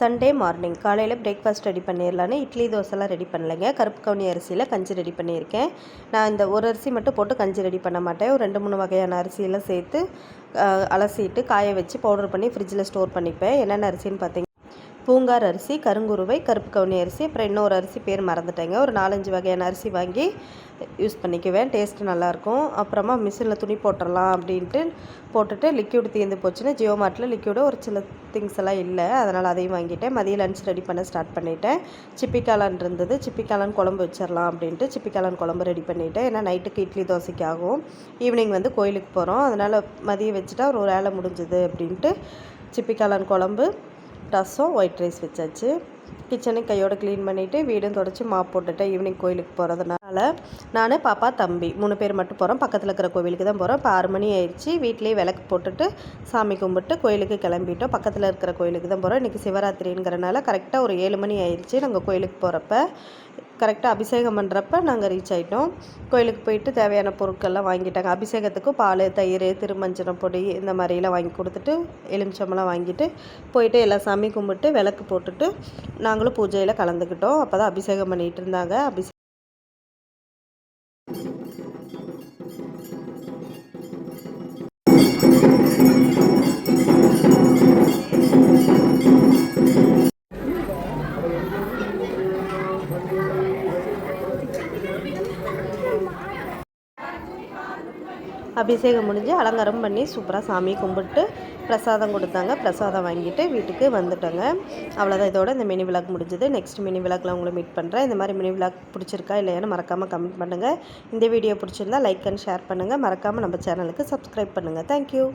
Sunday morning காலையில் breakfast ready பண்ணிடலான்னு idli தோசைலாம் ready பண்ணலைங்க. கருப்பு கவுனி அரிசியில் கஞ்சி ரெடி பண்ணியிருக்கேன். நான் இந்த ஒரு அரிசி மட்டும் போட்டு கஞ்சி ரெடி பண்ண மாட்டேன். ஒரு 2-3 வகையான அரிசியெல்லாம் சேர்த்து அலசிட்டு காய வச்சு பவுடர் பண்ணி ஃப்ரிட்ஜில் ஸ்டோர் பண்ணிப்பேன். என்னென்ன அரிசின்னு பார்த்தீங்கன்னா பூங்கார் அரிசி, கருங்குருவை, கருப்பு கவுனி அரிசி, அப்புறம் இன்னொரு அரிசி பேர் மறந்துட்டேங்க. ஒரு 4-5 வகையான அரிசி வாங்கி யூஸ் பண்ணிக்குவேன். டேஸ்ட்டு நல்லாயிருக்கும். அப்புறமா மிஷினில் துணி போட்டுடலாம் அப்படின்ட்டு போட்டுட்டு லிக்யூடு தீர்ந்து போச்சுன்னு ஜியோ மார்ட்டில் லிக்யூடு ஒரு சில திங்ஸ் எல்லாம் இல்லை, அதனால் அதையும் வாங்கிட்டேன். மதியம் லன்ச் ரெடி பண்ண ஸ்டார்ட் பண்ணிட்டேன். சிப்பிக்காளான் இருந்தது, சிப்பிக்காளான் குழம்பு வச்சிடலாம் அப்படின்ட்டு சிப்பிக்காளான் குழம்பு ரெடி பண்ணிவிட்டேன். ஏன்னா நைட்டுக்கு இட்லி தோசைக்கு ஆகும். ஈவினிங் கோயிலுக்கு போகிறோம், அதனால் மதியம் வச்சுட்டா ஒரு வேலை முடிஞ்சுது அப்படின்ட்டு சிப்பிக்காளான் குழம்பு, ரசம், ஒயிட் ரைஸ் வச்சாச்சு. கிச்சனை கையோடு க்ளீன் பண்ணிவிட்டு வீடும் தொடச்சி மாப் போட்டுட்டேன். ஈவினிங் கோயிலுக்கு போகிறதுனால நான், பாப்பா, தம்பி 3 பேர் மட்டும் போகிறோம். பக்கத்தில் இருக்கிற கோவிலுக்கு தான் போகிறோம். இப்போ 6 மணி ஆயிடுச்சு. வீட்டிலேயே விளக்கு போட்டுட்டு சாமி கும்பிட்டு கோயிலுக்கு கிளம்பிட்டோம். பக்கத்தில் இருக்கிற கோயிலுக்கு தான் போகிறோம். இன்றைக்கி சிவராத்திரிங்கிறனால கரெக்டாக ஒரு 7 மணி ஆயிடுச்சு. நாங்கள் கோயிலுக்கு போகிறப்ப கரெக்டாக அபிஷேகம் பண்ணுறப்ப நாங்கள் ரீச் ஆகிட்டோம். கோயிலுக்கு போயிட்டு தேவையான பொருட்கள்லாம் வாங்கிட்டாங்க. அபிஷேகத்துக்கு பால், தயிர், திருமஞ்சனம் பொடி இந்த மாதிரிலாம் வாங்கி கொடுத்துட்டு எலுமிச்சம்பழம் வாங்கிட்டு போயிட்டு எல்லா சாமி கும்பிட்டு விளக்கு போட்டுட்டு நாங்களும் பூஜையில் கலந்துக்கிட்டோம். அப்போ தான் அபிஷேகம் பண்ணிகிட்டு இருந்தாங்க. அபிஷேகம் முடிஞ்சு அலங்காரம் பண்ணி சூப்பராக சாமி கும்பிட்டு பிரசாதம் கொடுத்தாங்க. பிரசாதம் வாங்கிட்டு வீட்டுக்கு வந்துட்டோங்க. அவ்வளோதான், இதோட இந்த மினி விளாக் முடிஞ்சது. நெக்ஸ்ட் மினி விளாக்ல உங்களை மீட் பண்ணுறேன். இந்த மாதிரி மினி விளாக் பிடிச்சிருக்கா இல்லையான்னு மறக்காமல் கமெண்ட் பண்ணுங்கள். இந்த வீடியோ பிடிச்சிருந்தா லைக் அண்ட் ஷேர் பண்ணுங்கள். மறக்காமல் நம்ம சேனலுக்கு சப்ஸ்கிரைப் பண்ணுங்கள். தேங்க்யூ.